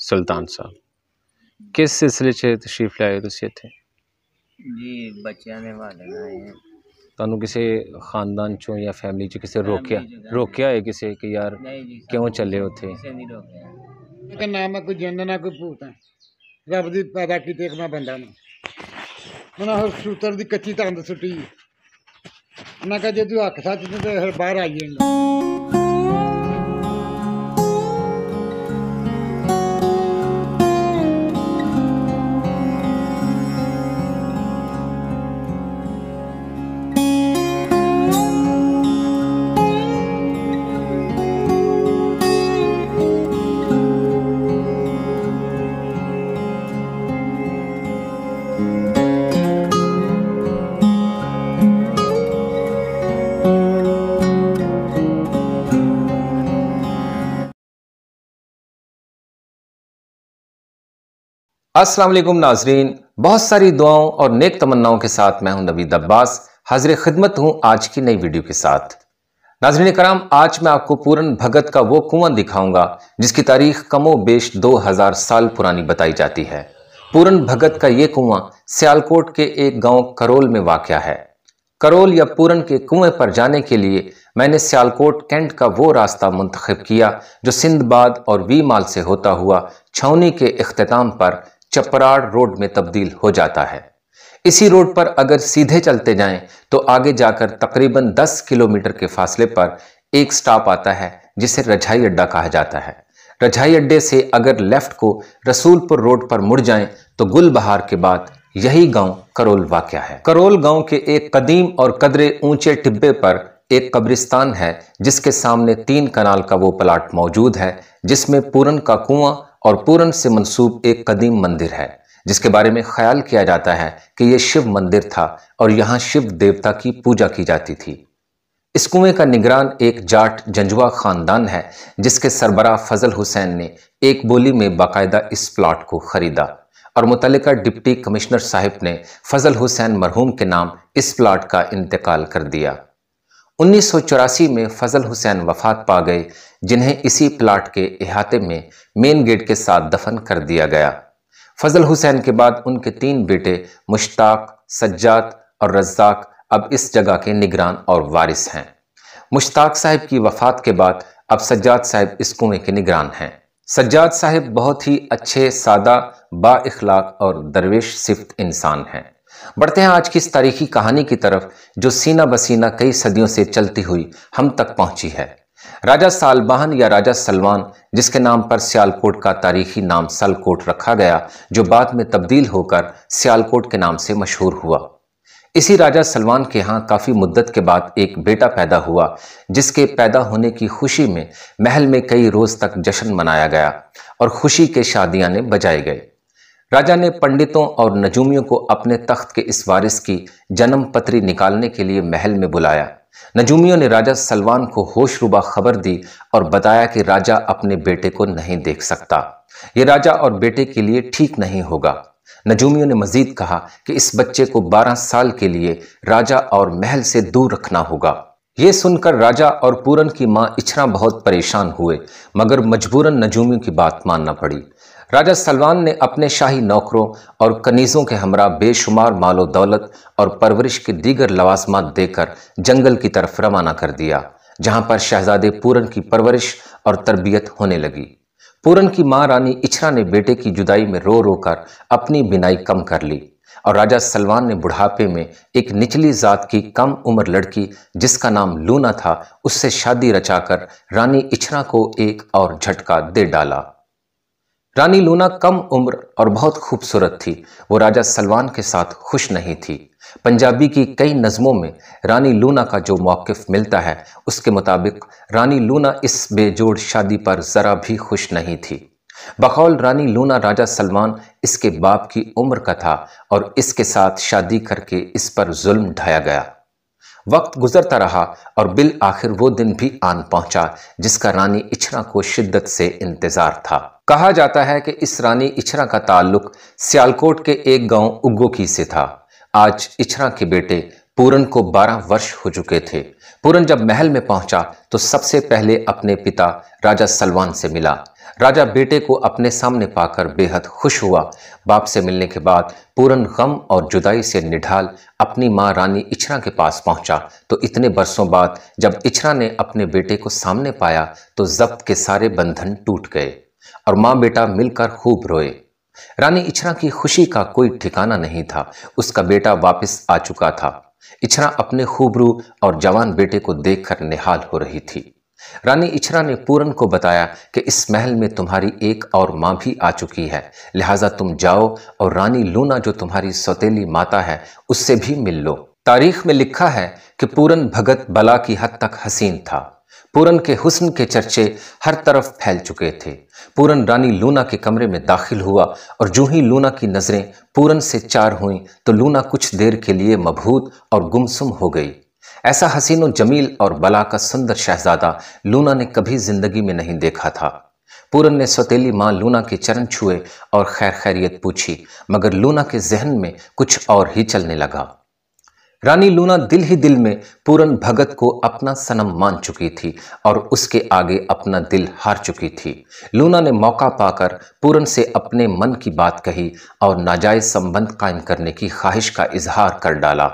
सुल्तान साहब किस सिलसिले च तशरीफ लाए तुसी इत्थे? जी बच्चों ने वाले आए तुहानू किसी खानदान चों या फैमिली च किसी रोकिया है किसी कि यार क्यों चले उत्थे? ना मैं कोई जिंद ना कोई भूत है, रब दी पैदा की एक मैं बंदा ना उन्हें सूतर दी कच्ची तंद सुट्टी उन्हें कहा जे तू हक सच तो फिर बाहर आई जाएगा। अस्सलाम वालेकुम नाजरीन, बहुत सारी दुआओं और नेक तमन्नाओं के साथ मैं हूं नवीद अब्बास, हाजिर खिदमत हूं आज की नई वीडियो के साथ। नाजरीन कराम, आज मैं आपको पूरन भगत का वो कुआं दिखाऊंगा जिसकी तारीख कमो बेश 2000 साल पुरानी बताई जाती है। पूरन भगत का ये कुआं सियालकोट के एक गांव करोल में वाक़या है। करोल या पूरन के कुएं पर जाने के लिए मैंने सियालकोट कैंट का वो रास्ता मुंतखब किया जो सिंधबाद और वी माल से होता हुआ छावनी के इख्तिताम पर चपराड़ रोड में तब्दील हो जाता है। इसी रोड पर अगर सीधे चलते जाएं तो आगे जाकर तकरीबन 10 किलोमीटर के फासले पर एक स्टॉप आता है जिसे रजाई अड्डा कहा जाता है। रजाई अड्डे से अगर लेफ्ट को रसूलपुर रोड पर मुड़ जाएं तो गुलबहार के बाद यही गांव करोल वाक़या है। करोल गांव के एक कदीम और कदरे ऊंचे टिब्बे पर एक कब्रिस्तान है जिसके सामने 3 कनाल का वो प्लाट मौजूद है जिसमें पूरन का कुआं और पूरन से मंसूब एक कदीम मंदिर है जिसके बारे में ख्याल किया जाता है कि यह शिव मंदिर था और यहाँ शिव देवता की पूजा की जाती थी। इस कुएं का निगरान एक जाट जंजुआ खानदान है जिसके सरबराह फजल हुसैन ने एक बोली में बाकायदा इस प्लाट को खरीदा और मुतल्लिका डिप्टी कमिश्नर साहिब ने फजल हुसैन मरहूम के नाम इस प्लाट का इंतकाल कर दिया। 1984 में फजल हुसैन वफात पा गए जिन्हें इसी प्लाट के इहाते में मेन गेट के साथ दफन कर दिया गया। फजल हुसैन के बाद उनके 3 बेटे मुश्ताक, सज्जाद और रज्जाक अब इस जगह के निगरान और वारिस हैं। मुश्ताक साहिब की वफात के बाद अब सज्जाद साहिब इस कुएं के निगरान हैं। सज्जाद साहिब बहुत ही अच्छे, सादा, बाइखलाक और दरवेश सिफ्त इंसान हैं। बढ़ते हैं आज की इस तारीखी कहानी की तरफ जो सीना बसीना कई सदियों से चलती हुई हम तक पहुंची है। राजा सालबहान या राजा सलमान, जिसके नाम पर सियालकोट का तारीखी नाम सलकोट रखा गया, जो बाद में तब्दील होकर सियालकोट के नाम से मशहूर हुआ। इसी राजा सलमान के यहाँ काफ़ी मुद्दत के बाद एक बेटा पैदा हुआ जिसके पैदा होने की खुशी में महल में कई रोज़ तक जश्न मनाया गया और खुशी के शादियाने बजाए गए। राजा ने पंडितों और नजूमियों को अपने तख्त के इस वारिस की जन्म पत्री निकालने के लिए महल में बुलाया। नजूमियों ने राजा सलमान को होशरुबा खबर दी और बताया कि राजा अपने बेटे को नहीं देख सकता, ये राजा और बेटे के लिए ठीक नहीं होगा। नजूमियों ने मजीद कहा कि इस बच्चे को 12 साल के लिए राजा और महल से दूर रखना होगा। ये सुनकर राजा और पूरन की माँ इछरा बहुत परेशान हुए मगर मजबूरन नजूमियों की बात मानना पड़ी। राजा सलमान ने अपने शाही नौकरों और कनीज़ों के हमरा बेशुमार मालो दौलत और परवरिश के दीगर लवाजमात देकर जंगल की तरफ रवाना कर दिया जहां पर शहजादे पूरन की परवरिश और तरबियत होने लगी। पूरन की मां रानी इछरा ने बेटे की जुदाई में रो रो कर अपनी बिनाई कम कर ली और राजा सलमान ने बुढ़ापे में एक निचली जात की कम उम्र लड़की जिसका नाम लूना था उससे शादी रचाकर रानी इछरा को एक और झटका दे डाला। रानी लूना कम उम्र और बहुत खूबसूरत थी। वो राजा सलमान के साथ खुश नहीं थी। पंजाबी की कई नज़मों में रानी लूना का जो मौक़िफ़ मिलता है उसके मुताबिक रानी लूना इस बेजोड़ शादी पर ज़रा भी खुश नहीं थी। बकौल रानी लूना राजा सलमान इसके बाप की उम्र का था और इसके साथ शादी करके इस पर जुल्म ढाया गया। वक्त गुजरता रहा और बिल आखिर वो दिन भी आन पहुंचा जिसका रानी इछरा को शिद्दत से इंतजार था। कहा जाता है कि इस रानी इछरा का ताल्लुक सियालकोट के एक गांव उग्गोकी से था। आज इछरा के बेटे पूरन को 12 वर्ष हो चुके थे। पूरन जब महल में पहुंचा तो सबसे पहले अपने पिता राजा सलवान से मिला। राजा बेटे को अपने सामने पाकर बेहद खुश हुआ। बाप से मिलने के बाद पूरन गम और जुदाई से निढाल अपनी मां रानी इछरा के पास पहुंचा तो इतने बरसों बाद जब इछरा ने अपने बेटे को सामने पाया तो जब्त के सारे बंधन टूट गए और मां बेटा मिलकर खूब रोए। रानी इछरा की खुशी का कोई ठिकाना नहीं था। उसका बेटा वापस आ चुका था। इछरा अपने खूबरू और जवान बेटे को देखकर निहाल हो रही थी। रानी इछरा ने पूरन को बताया कि इस महल में तुम्हारी एक और मां भी आ चुकी है, लिहाजा तुम जाओ और रानी लूना जो तुम्हारी सौतेली माता है उससे भी मिल लो। तारीख में लिखा है कि पूरन भगत बला की हद तक हसीन था। पूरन के हुस्न के चर्चे हर तरफ फैल चुके थे। पूरन रानी लूना के कमरे में दाखिल हुआ और जो ही लूना की नजरें पूरन से चार हुईं तो लूना कुछ देर के लिए मबहूत और गुमसुम हो गई। ऐसा हसीनो जमील और बला का सुंदर शहजादा लूना ने कभी जिंदगी में नहीं देखा था। पूरन ने सौतेली मां लूना के चरण छुए और खैर खैरियत पूछी, मगर लूना के जहन में कुछ और ही चलने लगा। रानी लूना दिल ही दिल में पूरन भगत को अपना सनम मान चुकी थी और उसके आगे अपना दिल हार चुकी थी। लूना ने मौका पाकर पूरन से अपने मन की बात कही और नाजायज संबंध कायम करने की ख्वाहिश का इजहार कर डाला।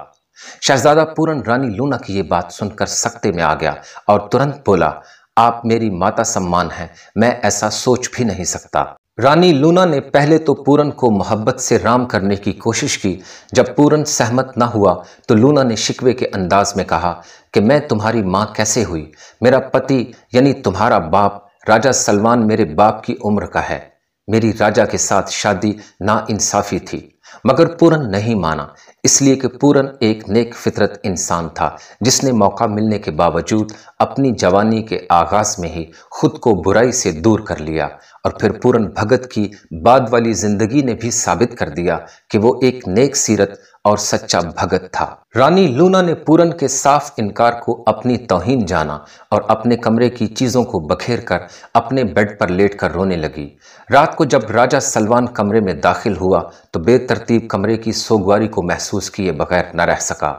शहजादा पूरन रानी लूना की ये बात सुनकर सख्ते में आ गया और तुरंत बोला, आप मेरी माता सम्मान हैं, मैं ऐसा सोच भी नहीं सकता। रानी लूना ने पहले तो पूरन को मोहब्बत से राम करने की कोशिश की। जब पूरन सहमत न हुआ तो लूना ने शिकवे के अंदाज में कहा कि मैं तुम्हारी मां कैसे हुई? मेरा पति यानी तुम्हारा बाप राजा सलमान मेरे बाप की उम्र का है। मेरी राजा के साथ शादी नाइंसाफी थी। मगर पूरन नहीं माना, इसलिए कि पूरन एक नेक फितरत इंसान था जिसने मौका मिलने के बावजूद अपनी जवानी के आगाज में ही खुद को बुराई से दूर कर लिया और फिर पूरन भगत की बाद वाली जिंदगी ने भी साबित कर दिया कि वो एक नेक सीरत और सच्चा भगत था। रानी लूना ने पूरन के साफ इनकार को अपनी तौहीन जाना और अपने कमरे की चीजों को बखेर कर अपने बेड पर लेटकर रोने लगी। रात को जब राजा सलमान कमरे में दाखिल हुआ तो बेतरतीब कमरे की सोगवारी को महसूस किए बगैर न रह सका।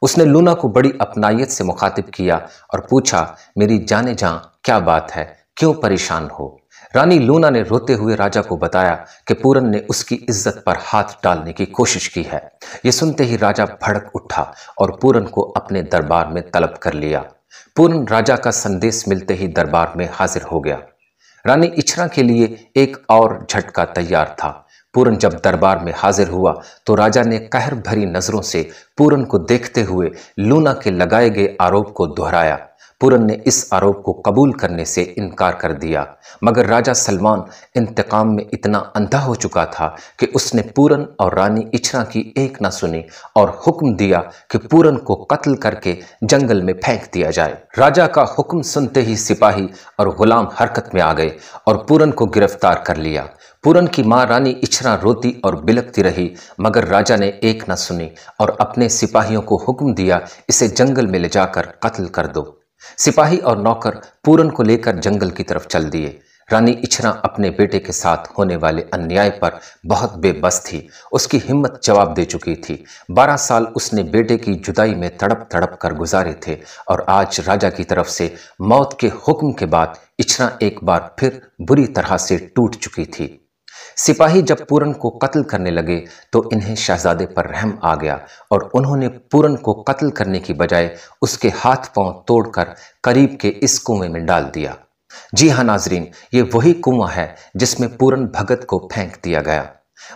उसने लूना को बड़ी अपनायत से मुखातिब किया और पूछा, मेरी जाने जां क्या बात है, क्यों परेशान हो? रानी लूना ने रोते हुए राजा को बताया कि पूरन ने उसकी इज्जत पर हाथ डालने की कोशिश की है। ये सुनते ही राजा भड़क उठा और पूरन को अपने दरबार में तलब कर लिया। पूरन राजा का संदेश मिलते ही दरबार में हाजिर हो गया। रानी इछरा के लिए एक और झटका तैयार था। पूरन जब दरबार में हाजिर हुआ तो राजा ने कहर भरी नजरों से पूरन को देखते हुए लूना के लगाए गए आरोप को दोहराया। पूरन ने इस आरोप को कबूल करने से इनकार कर दिया, मगर राजा सलमान इंतकाम में इतना अंधा हो चुका था कि उसने पूरन और रानी इछरा की एक न सुनी और हुक्म दिया कि पूरन को कत्ल करके जंगल में फेंक दिया जाए। राजा का हुक्म सुनते ही सिपाही और गुलाम हरकत में आ गए और पूरन को गिरफ्तार कर लिया। पूरन की मां रानी इछरा रोती और बिलखती रही, मगर राजा ने एक न सुनी और अपने सिपाहियों को हुक्म दिया, इसे जंगल में ले जाकर कत्ल कर दो। सिपाही और नौकर पूरन को लेकर जंगल की तरफ चल दिए। रानी इछरा अपने बेटे के साथ होने वाले अन्याय पर बहुत बेबस थी। उसकी हिम्मत जवाब दे चुकी थी। 12 साल उसने बेटे की जुदाई में तड़प तड़प कर गुजारे थे और आज राजा की तरफ से मौत के हुक्म के बाद इछरा एक बार फिर बुरी तरह से टूट चुकी थी। सिपाही जब पूरन को कत्ल करने लगे तो इन्हें शहजादे पर रहम आ गया और उन्होंने पूरन को कत्ल करने की बजाय उसके हाथ पांव तोड़कर करीब के इस कुएं में डाल दिया। जी हाँ नाजरीन, ये वही कुआं है जिसमें पूरन भगत को फेंक दिया गया।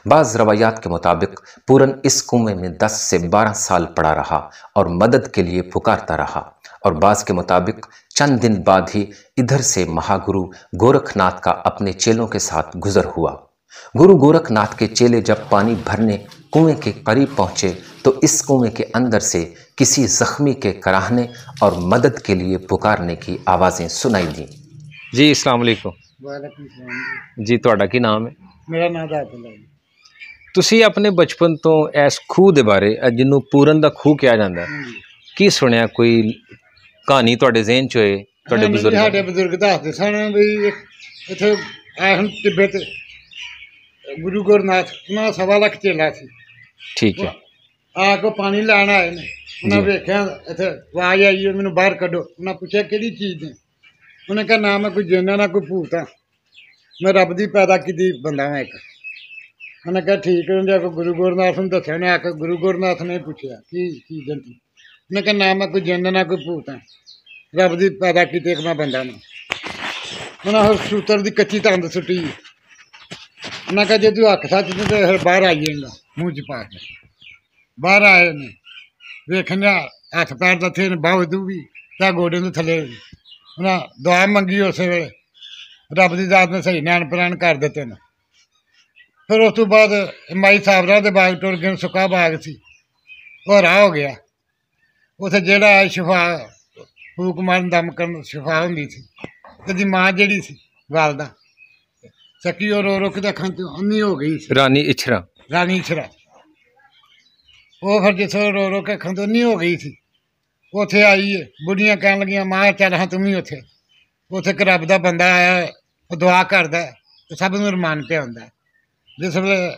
बाज रवायात के मुताबिक पूरन इस कुएं में 10 से 12 साल पड़ा रहा और मदद के लिए पुकारता रहा और बाज के मुताबिक चंद दिन बाद ही इधर से महागुरु गोरखनाथ का अपने चेलों के साथ गुजर हुआ। गुरु गोरखनाथ के चेले जब पानी भरने कुएं के करीब पहुंचे तो इस कुएं के अंदर से किसी जख्मी के कराहने और मदद के लिए पुकारने की आवाज़ें सुनाई दी। जी अस्सलाम वालेकुम। वालेकुम सलाम जी ਤੁਹਾਡਾ ਕੀ ਨਾਮ ਹੈ? मेरा नाम दातुल्ला है। ਤੁਸੀਂ ਆਪਣੇ ਬਚਪਨ ਤੋਂ ਇਸ ਖੂਹ ਦੇ ਬਾਰੇ ਜਿਹਨੂੰ ਪੂਰਨ ਦਾ ਖੂਹ ਕਿਹਾ ਜਾਂਦਾ ਕੀ ਸੁਣਿਆ? ਕੋਈ ਕਹਾਣੀ ਤੁਹਾਡੇ ਜ਼ਿਹਨ 'ਚ ਹੋਏ ਤੁਹਾਡੇ ਬਜ਼ੁਰਗ? ਸਾਡੇ ਬਜ਼ੁਰਗ ਦੱਸਦੇ ਸਨ ਵੀ ਇੱਥੇ ਆਏ ਹੁਣ ਤਿੱਬਤ ਗੁਰੂ ਗੋਰਖਨਾਥ ਉਹਨਾਂ 1.25 ਲੱਖ ਚੇਲਾ ਸੀ। ਠੀਕ ਹੈ। ਆ ਕੇ ਪਾਣੀ ਲੈਣ ਆਏ ਨੇ ਉਹਨਾਂ ਜੀ। ਵੇਖਿਆ ਇੱਥੇ ਆਵਾਜ਼ ਆਈ ਹੈ, ਮੈਨੂੰ ਬਾਹਰ ਕੱਢੋ। ਉਹਨਾਂ ਪੁੱਛਿਆ ਕਿਹੜੀ ਚੀਜ਼ ਨੇ? ਉਹਨੇ ਕਿਹਾ ਨਾ ਮੈਂ ਕੋਈ ਜਿੰਨਾ ਨਾ ਕੋਈ ਭੂਤ ਆ, ਮੈਂ ਰੱਬ ਦੀ ਪੈਦਾ ਕੀਤੀ ਬੰਦਾ ਹਾਂ ਇੱਕ। ਉਹਨੇ ਕਿਹਾ ਠੀਕ ਹੈ। ਉਹਨੇ ਆ ਕੇ ਗੁਰੂ ਗੋਰਖਨਾਥ ਨੂੰ ਦੱਸਿਆ। ਉਹਨੇ ਆ ਕੇ ਗੁਰੂ ਗੋਰਖਨਾਥ ਨੇ ਪੁੱਛਿਆ ਕੀ ਚੀਜ਼ ਜੰਤੀ? ਉਹਨੇ ਕਿਹਾ ਨਾ ਮੈਂ ਕੋਈ ਜਿੰਨਾ ਨਾ ਕੋਈ ਭੂਤ ਆ, ਰੱਬ ਦੀ ਪੈਦਾ ਕੀਤੀ ਇੱਕ ਮੈਂ ਬੰਦਾ ਨੂੰ। ਉਹਨਾਂ ਹੋਰ ਸੂਤਰ ਦੀ ਕੱਚੀ ਤੰਦ ਸੁੱਟੀ। ਉਹਨਾਂ ਕਿਹਾ ਜੇ ਤੂੰ ਹੱਕ ਸੱਚ ਤੇ ਫਿਰ ਬਾਹਰ ਆਈ ਜਾਏਗਾ। ਮੂੰਹ ਚ ਪਾ ਕੇ ਬਾਹਰ ਆਏ ਨੇ, ਵੇਖਣਾ ਹੱਥ ਪੈਰ ਤਾਂ ਥੇ ਨੇ, ਬਾਹ ਦੂ ਵੀ ਤਾਂ ਗੋਡੇ ਦੇ ਥੱਲੇ ਵੀ। ਉਹਨਾਂ ਦੁਆ ਮੰਗੀ ਉਸੇ ਵੇਲੇ, ਰੱਬ ਦੀ ਦਾਤ ਨੇ ਸਹੀ ਨਿਆਣ ਪ੍ਰਾਣ ਕਰ ਦਿੱਤੇ ਨੇ। ਫਿਰ ਉਸ ਤੋਂ ਬਾਅਦ ਮਾਈ ਸਾਬਰਾ ਦੇ ਬਾਗ ਟੁਰ ਗਏ। ਸੁੱਕਾ ਬਾਗ ਸੀ, ਉਹ ਰਾਹ ਹੋ ਗਿਆ। ਉੱਥੇ ਜਿਹੜਾ ਸ਼ਿਫਾ ਫੂਕ ਮਾਰਨ ਦਮ ਕਰਨ ਸ਼ਿਫਾ ਹੁੰਦੀ ਸੀ। ਇਹਦੀ ਮਾਂ ਜਿਹੜੀ ਸੀ ਵਾਲਦਾ ਸਕੀ, ਉਹ ਰੋ ਰੋ ਕੇ ਅੱਖਾਂ ਤੋਂ ਅੰਨੀ ਹੋ ਗਈ ਸੀ। ਰਾਨੀ ਇਛਰਾ। ਰਾਣੀ ਇਛਰਾ ਉਹ ਫਿਰ ਜਿੱਥੋਂ ਰੋ ਰੋ ਕੇ ਅੱਖਾਂ ਤੋਂ ਅੰਨੀ ਹੋ ਗਈ ਸੀ, ਉੱਥੇ ਆਈ ਹੈ। ਬੁੱਢੀਆਂ ਕਹਿਣ ਲੱਗੀਆਂ ਮਾਂ ਚੱਲ ਹਾਂ ਤੂੰ ਵੀ ਉੱਥੇ। ਉੱਥੇ ਇੱਕ ਰੱਬ ਦਾ ਬੰਦਾ ਆਇਆ, ਉਹ ਦੁਆ ਕਰਦਾ ਤੇ ਸਭ ਨੂੰ ਰਮਾਨ ਪਿਆ ਹੁੰਦਾ। ਜਿਸ ਵੇਲੇ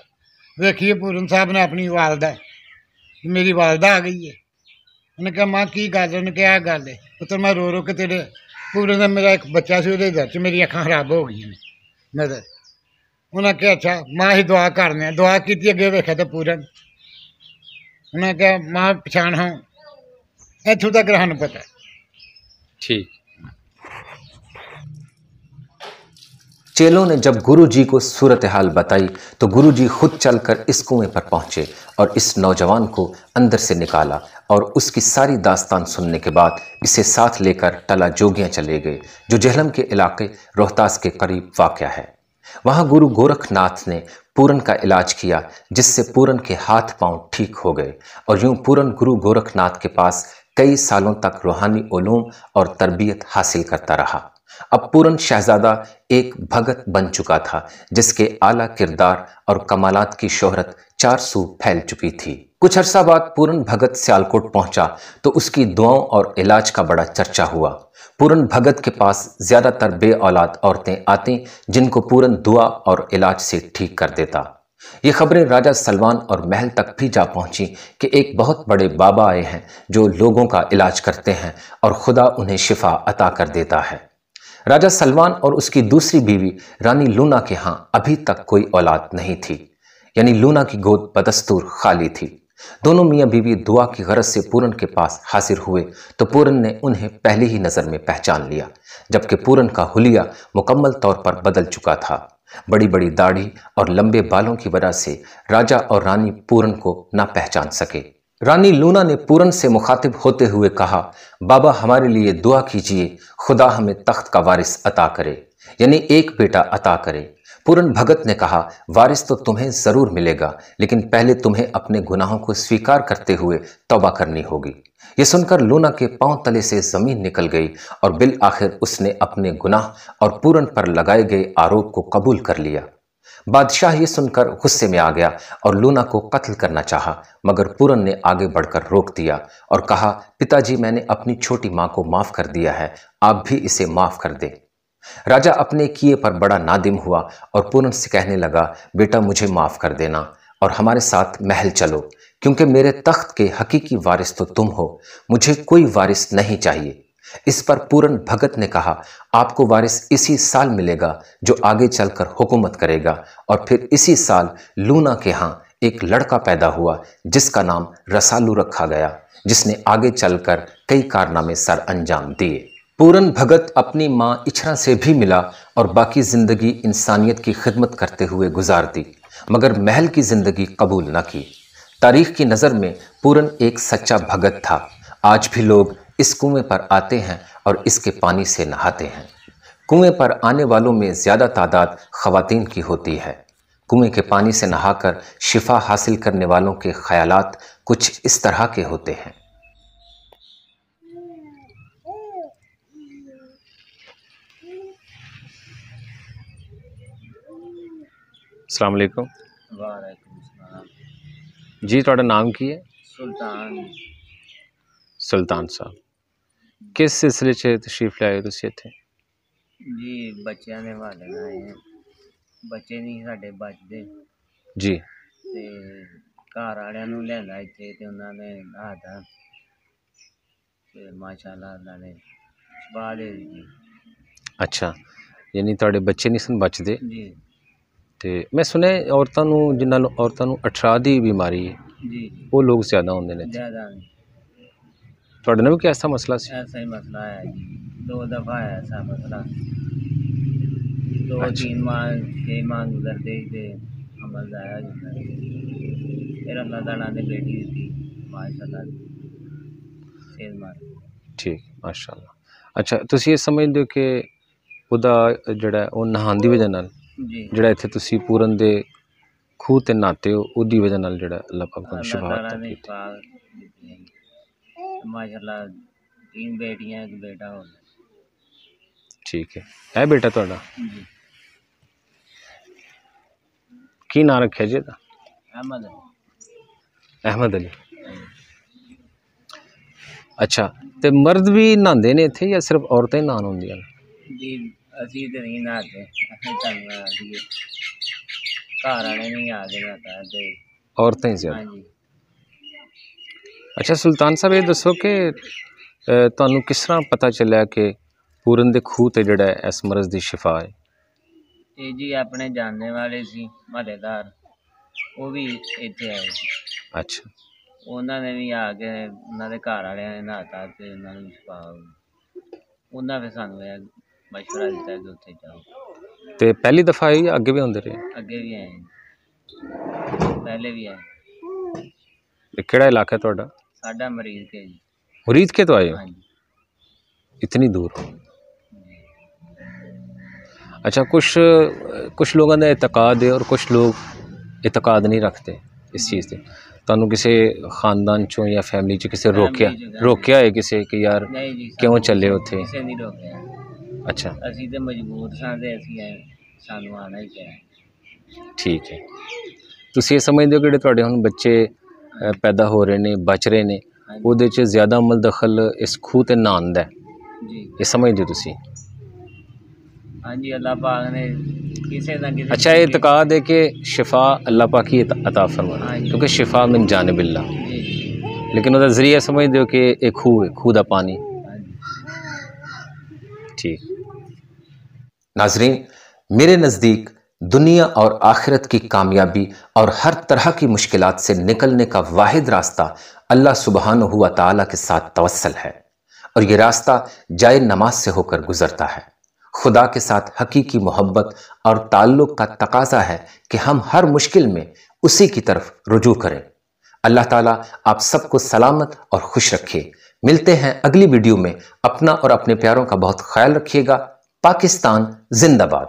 ਵੇਖੀਏ ਪੂਰਨ ਸਾਹਿਬ ਨੇ ਆਪਣੀ ਵਾਲਦਾ, ਮੇਰੀ ਵਾਲਦਾ ਆ ਗਈ ਹੈ। ਉਹਨੇ ਕਿਹਾ ਮਾਂ ਕੀ ਗੱਲ? ਉਹਨੇ ਕਿਹਾ ਗੱਲ ਹੈ ਪੁੱਤਰ, ਮੈਂ ਰੋ ਰੋ ਕੇ ਤੇਰੇ ਪੂਰਨ ਦਾ ਮੇਰਾ ਇੱਕ ਬੱਚਾ ਸੀ, ਉਹਦੇ ਦਰ 'ਚ ਮੇਰੀ ਅੱਖਾਂ ਖਰਾਬ ਹੋ ਗਈਆਂ ਨੇ ਨਜ਼ਰ। ਉਹਨਾਂ ਕਿਹਾ ਅੱਛਾ ਮਾਂ ਅਸੀਂ ਦੁਆ ਕਰਨੇ ਆ। ਦੁਆ ਕੀਤੀ, ਅੱਗੇ ਵੇਖਿਆ ਤਾਂ ਪੂਰਨ। ਉਹਨਾਂ ਕਿਹਾ ਮਾਂ ਪਛਾਣ ਹਾਂ, ਇੱਥੋਂ ਤੱਕ ਸਾਨੂੰ ਪਤਾ। ठीक। चेलों ने जब गुरु जी को सूरत हाल बताई तो गुरु जी खुद चलकर इस कुएं पर पहुंचे और इस नौजवान को अंदर से निकाला और उसकी सारी दास्तान सुनने के बाद इसे साथ लेकर टला जोगियां चले गए, जो जेहलम के इलाके रोहतास के करीब वाक़या है। वहां गुरु गोरखनाथ ने पूरन का इलाज किया, जिससे पूरन के हाथ पांव ठीक हो गए और यूं पूरन गुरु गोरखनाथ के पास कई सालों तक रूहानी उलूम और तरबियत हासिल करता रहा। अब पूरन शहजादा एक भगत बन चुका था, जिसके आला किरदार और कमालात की शोहरत चार सू फैल चुकी थी। कुछ अरसा बाद पूरन भगत सियालकोट पहुंचा तो उसकी दुआओं और इलाज का बड़ा चर्चा हुआ। पूरन भगत के पास ज्यादातर बे औलाद औरतें आती, जिनको पूरन दुआ और इलाज से ठीक कर देता। ये खबरें राजा सलमान और महल तक भी जा पहुंची कि एक बहुत बड़े बाबा आए हैं जो लोगों का इलाज करते हैं और खुदा उन्हें शिफा अता कर देता है। राजा सलमान और उसकी दूसरी बीवी रानी लूना के यहाँ अभी तक कोई औलाद नहीं थी, यानी लूना की गोद बदस्तूर खाली थी। दोनों मियाँ बीवी दुआ की गरज से पूरन के पास हाजिर हुए तो पूरन ने उन्हें पहली ही नज़र में पहचान लिया, जबकि पूरन का हुलिया मुकम्मल तौर पर बदल चुका था। बड़ी बड़ी दाढ़ी और लंबे बालों की वजह से राजा और रानी पूरन को न पहचान सके। रानी लूना ने पूरन से मुखातिब होते हुए कहा, बाबा हमारे लिए दुआ कीजिए, खुदा हमें तख्त का वारिस अता करे, यानी एक बेटा अता करे। पूरन भगत ने कहा, वारिस तो तुम्हें जरूर मिलेगा, लेकिन पहले तुम्हें अपने गुनाहों को स्वीकार करते हुए तौबा करनी होगी। ये सुनकर लूना के पांव तले से जमीन निकल गई और बिल आखिर उसने अपने गुनाह और पूरन पर लगाए गए आरोप को कबूल कर लिया। बादशाह ये सुनकर गुस्से में आ गया और लूना को कत्ल करना चाहा, मगर पूरन ने आगे बढ़कर रोक दिया और कहा, पिताजी मैंने अपनी छोटी माँ को माफ कर दिया है, आप भी इसे माफ कर दें। राजा अपने किए पर बड़ा नादिम हुआ और पूरन से कहने लगा, बेटा मुझे माफ कर देना और हमारे साथ महल चलो, क्योंकि मेरे तख्त के हकीकी वारिस तो तुम हो, मुझे कोई वारिस नहीं चाहिए। इस पर पूरन भगत ने कहा, आपको वारिस इसी साल मिलेगा जो आगे चलकर हुकूमत करेगा। और फिर इसी साल लूना के यहाँ एक लड़का पैदा हुआ जिसका नाम रसालू रखा गया, जिसने आगे चलकर कई कारनामे सर अंजाम दिए। पूरन भगत अपनी माँ इछरा से भी मिला और बाकी जिंदगी इंसानियत की खिदमत करते हुए गुजार दी, मगर महल की जिंदगी कबूल न की। तारीख की नज़र में पूरन एक सच्चा भगत था। आज भी लोग इस कुएं पर आते हैं और इसके पानी से नहाते हैं। कुएं पर आने वालों में ज़्यादा तादाद ख़वातीन की होती है। कुएं के पानी से नहाकर शिफा हासिल करने वालों के ख़यालात कुछ इस तरह के होते हैं। अस्सलाम वालेकुम वालेकुम सलाम। जी, ਤੁਹਾਡਾ ਨਾਮ ਕੀ ਹੈ? सुल्तान सुल्तान साहब, किस सिलसिले 'ਚ तशरीफ़ लाए हो ਤੁਸੀਂ ਇੱਥੇ? जी बच्चों ने वाले आए हैं, बच्चे नहीं साढ़े बचते जी। ते ਘਰ ਵਾਲਿਆਂ ਨੂੰ ਲਿਆਂਦਾ ਇੱਥੇ ਤੇ ਉਹਨਾਂ ਨੇ ਨਹਾਤਾ ਤੇ ਮਾਸ਼ਾਅੱਲਾ ਉਹਨਾਂ ਨੇ ਸ਼ਿਫਾ ਦੇ ਦਿੱਤੀ। ਅੱਛਾ, ਯਾਨੀ ਤੁਹਾਡੇ ਬੱਚੇ ਨਹੀਂ ਸਨ ਬਚਦੇ। ਜੀ ਤੇ ਮੈਂ ਸੁਣਿਆ ਔਰਤਾਂ ਨੂੰ ਅਠਰਾ ਦੀ ਬਿਮਾਰੀ ਹੈ, ਜੀ ਉਹ ਲੋਕ ਜ਼ਿਆਦਾ ਹੁੰਦੇ ਨੇ। ਜ਼ਿਆਦਾ ਨਹੀਂ, ਤੁਹਾਡੇ ਨਾਲ ਵੀ ਕੋਈ ਐਸਾ ਮਸਲਾ ਸੀ? ऐसा ही मसला है जी। 2 दफ़ा है ऐसा मसला, 2 अच्छा। 3 माह 6 माह गुजरते ही थे अमल जाया जाता है। फिर अल्लाह ताला ने बेटी दी माशाअल्लाह सेहतमंद। ਠੀਕ, ਮਾਸ਼ਾਅੱਲਾ। ਅੱਛਾ, ਤੁਸੀਂ ਇਹ ਸਮਝਦੇ ਹੋ ਕਿ ਉਹਦਾ ਜਿਹੜਾ ਉਹ ਨਹਾਉਣ ਦੀ ਵਜ੍ਹਾ ਨਾਲ, जी ਜਿਹੜਾ ਇੱਥੇ ਤੁਸੀਂ ਪੂਰਨ ਦੇ ਖੂਹ ਤੇ ਨਹਾਤੇ ਹੋ, ਉਹਦੀ ਵਜ੍ਹਾ ਨਾਲ ਜਿਹੜਾ ਅੱਲਾਹ ਪਾਕ ਤੁਹਾਨੂੰ अल्लाह ਸ਼ਿਫਾ ताला ਅਤਾ ने ਕੀਤੀ। शिफा दी है माशाअल्लाह। 3 बेटियां 1 बेटा हो गया। ਠੀਕ ਹੈ। ਇਹ ਬੇਟਾ ਤੁਹਾਡਾ जी ਕੀ ਨਾਂ ਰੱਖਿਆ ਜੀ ਇਹਦਾ? अहमद ਅਹਿਮਦ ਅਲੀ। ਅੱਛਾ, ਤੇ ਮਰਦ ਵੀ ਨਹਾਉਂਦੇ ਨੇ ਇੱਥੇ ਜਾਂ ਸਿਰਫ ਔਰਤਾਂ ਹੀ ਨਹਾਉਣ ਹੁੰਦੀਆਂ ਨੇ? जी असी तो नहीं नहाते, असें चलना दी घर वाले नहीं आके नहाता ते। ਔਰਤਾਂ ਹੀ ਜ਼ਿਆਦਾ। हाँ जी ਅੱਛਾ ਸੁਲਤਾਨ ਸਾਹਿਬ, ਇਹ ਦੱਸੋ ਕਿ ਤੁਹਾਨੂੰ ਕਿਸ ਤਰ੍ਹਾਂ ਪਤਾ ਚੱਲਿਆ ਕਿ ਪੂਰਨ ਦੇ ਖੂਹ ਤੇ ਜਿਹੜਾ ਹੈ ਇਸ ਮਰਜ਼ ਦੀ ਸ਼ਿਫਾ ਹੈ? ਇਹ ਜੀ ਆਪਣੇ ਜਾਣਨੇ ਵਾਲੇ ਸੀ ਮਹੱਲੇਦਾਰ, ਉਹ ਵੀ ਇੱਥੇ ਆਏ ਸੀ। ਅੱਛਾ, ਉਹਨਾਂ ਨੇ ਵੀ ਆ ਕੇ ਉਹਨਾਂ ਦੇ ਘਰ ਵਾਲਿਆਂ ਨੇ ਨਹਾਤਾ ਤੇ ਉਹਨਾਂ ਨੂੰ ਸ਼ਿਫਾ ਹੋ ਗਈ। ਉਹਨਾਂ ਫਿਰ ਸਾਨੂੰ ਇਹ ਮਸ਼ਵਰਾ ਦਿੱਤਾ ਕਿ ਉੱਥੇ ਜਾਓ। ਤੇ ਪਹਿਲੀ ਦਫਾ ਆਏ ਜਾਂ ਅੱਗੇ ਵੀ ਹੁੰਦੇ ਰਹੇ? ਅੱਗੇ ਵੀ ਆਏ, ਪਹਿਲੇ ਵੀ ਆਏ। ਤੇ ਕਿਹੜਾ ਇਲਾਕਾ ਹੈ ਤੁਹਾਡਾ? ਸਾਡਾ ਮਰੀਜ਼ ਕੇ ਜੀ। मुरीद के तो आए हो ਹਾਂਜੀ इतनी दूर? अच्छा, कुछ लोगों का एतकाद है और कुछ लोग एतकाद नहीं रखते इस चीज़ से। ਤੁਹਾਨੂੰ ਕਿਸੇ ਖਾਨਦਾਨ ਚੋਂ ਜਾਂ ਫੈਮਿਲੀ ਚ ਕਿਸੇ ਰੋਕਿਆ ਹੈ ਕਿਸੇ ਕਿ ਯਾਰ ਨਹੀਂ ਜੀ, ਕਿਉਂ ਚੱਲੇ ਉੱਥੇ? ਕਿਸੇ ਨਹੀਂ ਰੋਕਿਆ। ਅੱਛਾ, ਅਸੀਂ ਤੇ ਮਜਬੂਰ ਸਾਂ ਤੇ ਅਸੀਂ ਆਏ, ਸਾਨੂੰ ਆਉਣਾ ਹੀ ਪਿਆ। ਠੀਕ ਹੈ। ਤੁਸੀਂ ਇਹ ਸਮਝਦੇ ਹੋ ਕਿ ਜਿਹੜੇ ਤੁਹਾਡੇ ਹੁਣ ਬੱਚੇ ਪੈਦਾ ਹੋ ਰਹੇ ਨੇ, ਬਚ ਰਹੇ ਨੇ, ਉਹਦੇ ਚ ਜ਼ਿਆਦਾ ਅਮਲ ਦਖਲ ਇਸ ਖੂਹ ਤੇ ਨਹਾਉਣ ਦਾ ਹੈ, ਜੀ ਇਹ ਸਮਝਦੇ ਹੋ ਤੁਸੀਂ? ਹਾਂਜੀ, ਅੱਲਾਹ ਪਾਕ ਨੇ ਕਿਸੇ ਨਾ ਕਿਸੇ। अच्छा, ये इतकाद है कि शिफा अल्लाह पाक ही अता फरमाना, क्योंकि शिफा मिन जानिबिल्लाह, जी लेकिन उसका जरिया समझ दो कि एक खूह दा पानी। ਹਾਂਜੀ ठीक। नाजरीन, मेरे नज़दीक दुनिया और आखिरत की कामयाबी और हर तरह की मुश्किलात से निकलने का वाहिद रास्ता अल्लाह सुब्हानहू व तआला के साथ तवस्सुल है, और ये रास्ता जाए नमाज से होकर गुजरता है। खुदा के साथ हकीकी मोहब्बत और ताल्लुक़ का तकाजा है कि हम हर मुश्किल में उसी की तरफ रुजू करें। अल्लाह ताला आप सबको सलामत और खुश रखे। मिलते हैं अगली वीडियो में। अपना और अपने प्यारों का बहुत ख्याल रखिएगा। पाकिस्तान जिंदाबाद।